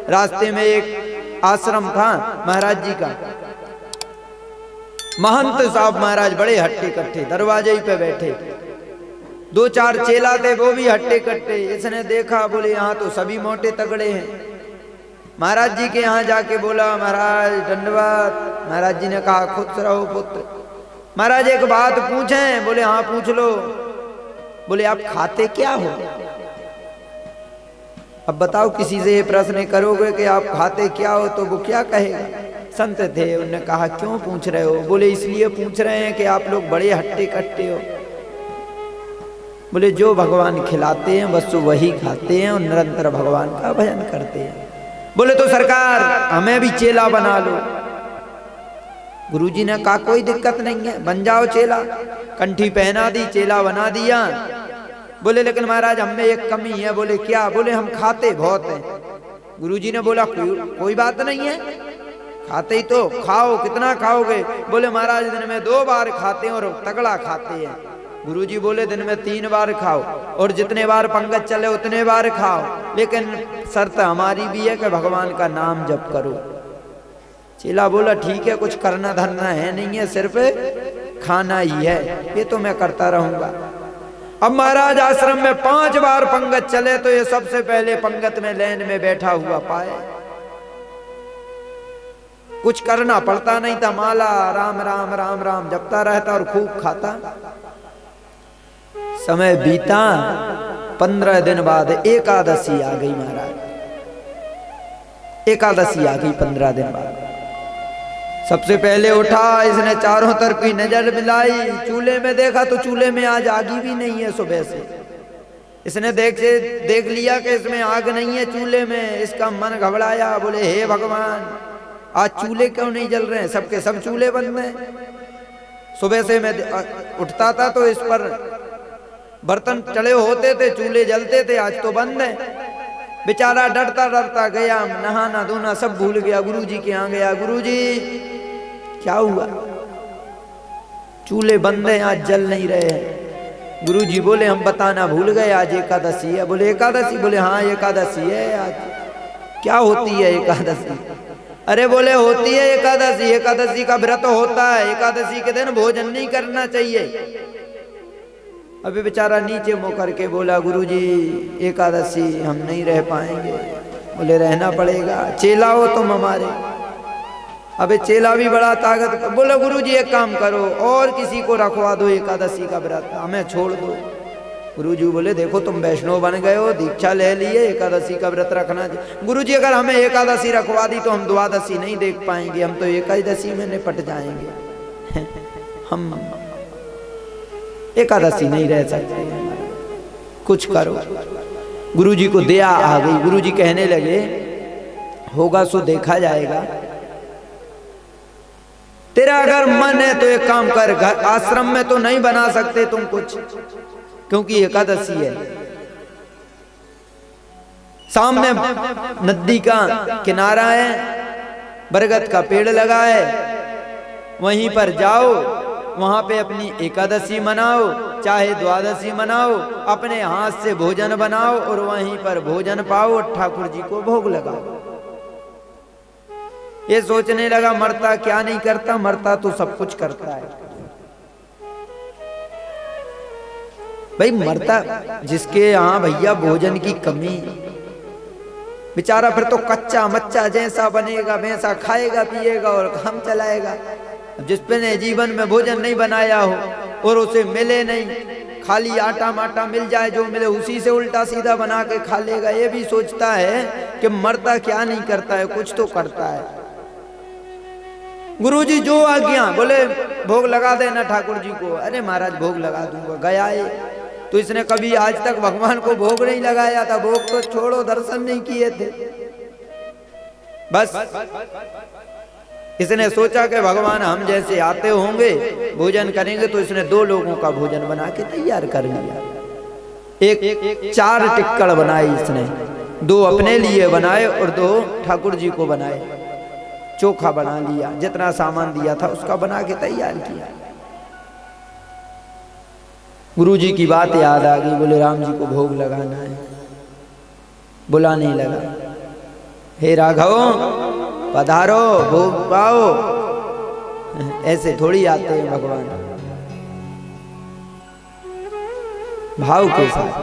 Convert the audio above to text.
रास्ते में एक आश्रम था महाराज जी का। महंत साहब महाराज बड़े हट्टे कट्टे दरवाजे ही पे बैठे, दो चार चेला थे वो भी हट्टे कट्टे। इसने देखा, बोले यहाँ तो सभी मोटे तगड़े हैं। महाराज जी के यहाँ जाके बोला, महाराज दंडवत। महाराज जी ने कहा, खुश रहो पुत्र। महाराज एक बात पूछें? बोले हाँ पूछ लो। बोले आप खाते क्या हो? अब बताओ, किसी से ये प्रश्न करोगे कि आप खाते क्या हो तो वो क्या कहेगा? संत थे, उन्होंने कहा क्यों पूछ रहे हो? बोले इसलिए पूछ रहे हैं कि आप लोग बड़े हट्टे कट्टे हो। बोले जो भगवान खिलाते हैं बस वही खाते हैं और निरंतर भगवान का भजन करते हैं। बोले तो सरकार हमें भी चेला बना लो। गुरुजी ने कहा कोई दिक्कत नहीं है, बन जाओ चेला। कंठी पहना दी, चेला बना दिया। बोले लेकिन महाराज हम में एक कमी है। बोले क्या? बोले हम खाते बहुत हैं। गुरुजी ने बोला कोई बात नहीं है, खाते ही तो खाओ, कितना खाओगे? बोले महाराज दिन में 2 बार खाते हैं और तगड़ा खाते हैं। गुरुजी बोले दिन में 3 बार खाओ और जितने बार पंगत चले उतने बार खाओ, लेकिन शर्त हमारी भी है कि भगवान का नाम जप करो। चेला बोला ठीक है, कुछ करना धरना है नहीं है, सिर्फ खाना ही है, ये तो मैं करता रहूंगा। अब महाराज आश्रम में 5 बार पंगत चले तो ये सबसे पहले पंगत में लाइन में बैठा हुआ पाए। कुछ करना पड़ता नहीं था, माला राम राम राम राम जपता रहता और खूब खाता। समय बीता, 15 दिन बाद एकादशी आ गई महाराज। एकादशी आ गई 15 दिन बाद। सबसे पहले उठा, इसने चारों तरफ की नजर मिलाई, चूल्हे में देखा तो चूल्हे में आज आग भी नहीं है। सुबह से इसने देख लिया कि इसमें आग नहीं है चूल्हे में। इसका मन घबराया, बोले हे भगवान आज चूल्हे क्यों नहीं जल रहे हैं? सबके सब चूल्हे बंद हैं। सुबह से मैं उठता था तो इस पर बर्तन चढ़े होते थे, चूल्हे जलते थे, आज तो बंद है। बेचारा डरता डरता गया, नहाना धोना सब भूल गया। गुरुजी के यहाँ गया, गुरुजी क्या हुआ? चूल्हे बंद हैं, आज जल नहीं रहे हैं। गुरुजी बोले हम बताना भूल गए, आज एकादशी है। बोले एकादशी? बोले हाँ एकादशी है आज। क्या होती है एकादशी? अरे बोले होती है एकादशी, एकादशी का व्रत होता है, एकादशी के दिन भोजन नहीं करना चाहिए। अभी बेचारा नीचे मुँह करके बोला गुरुजी एकादशी हम नहीं रह पाएंगे। बोले रहना पड़ेगा, चेला हो तुम हमारे। अबे चेला भी बड़ा ताकत। बोले गुरुजी एक काम करो और किसी को रखवा दो एकादशी का व्रत, हमें छोड़ दो। गुरुजी बोले देखो तुम वैष्णव बन गए हो, दीक्षा ले लिए, एकादशी का व्रत रखना। गुरुजी अगर हमें एकादशी रखवा दी तो हम द्वादशी नहीं देख पाएंगे, हम तो एकादशी में निपट जाएंगे। हम एकादशी नहीं रह सकते, कुछ करो। गुरुजी को दया आ गई। गुरुजी कहने लगे होगा सो देखा जाएगा, तेरा अगर मन है तो एक काम कर, घर आश्रम में तो नहीं बना सकते तुम कुछ, क्योंकि एकादशी है। सामने नदी का किनारा है, बरगद का पेड़ लगा है, वहीं पर जाओ, वहां पे अपनी एकादशी मनाओ, चाहे द्वादशी मनाओ, अपने हाथ से भोजन बनाओ और वहीं पर भोजन पाओ और ठाकुर जी को भोग लगाओ। ये सोचने लगा मरता क्या नहीं करता, मरता तो सब कुछ करता है भाई। मरता जिसके यहाँ भैया भोजन की कमी, बेचारा फिर तो कच्चा मच्चा जैसा बनेगा वैसा खाएगा पिएगा और काम चलाएगा। जिसने जीवन में भोजन नहीं बनाया हो और उसे मिले नहीं, खाली आटा माटा मिल जाए, जो मिले उसी से उल्टा सीधा बना के खा लेगा। ये भी सोचता है कि मरता क्या नहीं करता है, कुछ तो करता है। गुरुजी जो आज्ञा, बोले भोग लगा देना ठाकुर जी को। अरे महाराज भोग लगा दूंगा। गया है तो इसने कभी आज तक भगवान को भोग नहीं लगाया था। भोग तो छोड़ो, दर्शन नहीं किए थे। बस इसने सोचा कि भगवान हम जैसे आते होंगे भोजन करेंगे, तो इसने 2 लोगों का भोजन बना के तैयार कर लिया। एक 4 टिक्कड़ बनाई इसने, 2 अपने लिए बनाए और 2 ठाकुर जी को बनाए। चोखा बना लिया, जितना सामान दिया था उसका बना के तैयार किया। गुरुजी की बात याद आ गई, बोले राम जी को भोग लगाना है। बुलाने लगा, हे राघव पधारो भोग पाओ। ऐसे थोड़ी आते हैं भगवान, भाव के साथ।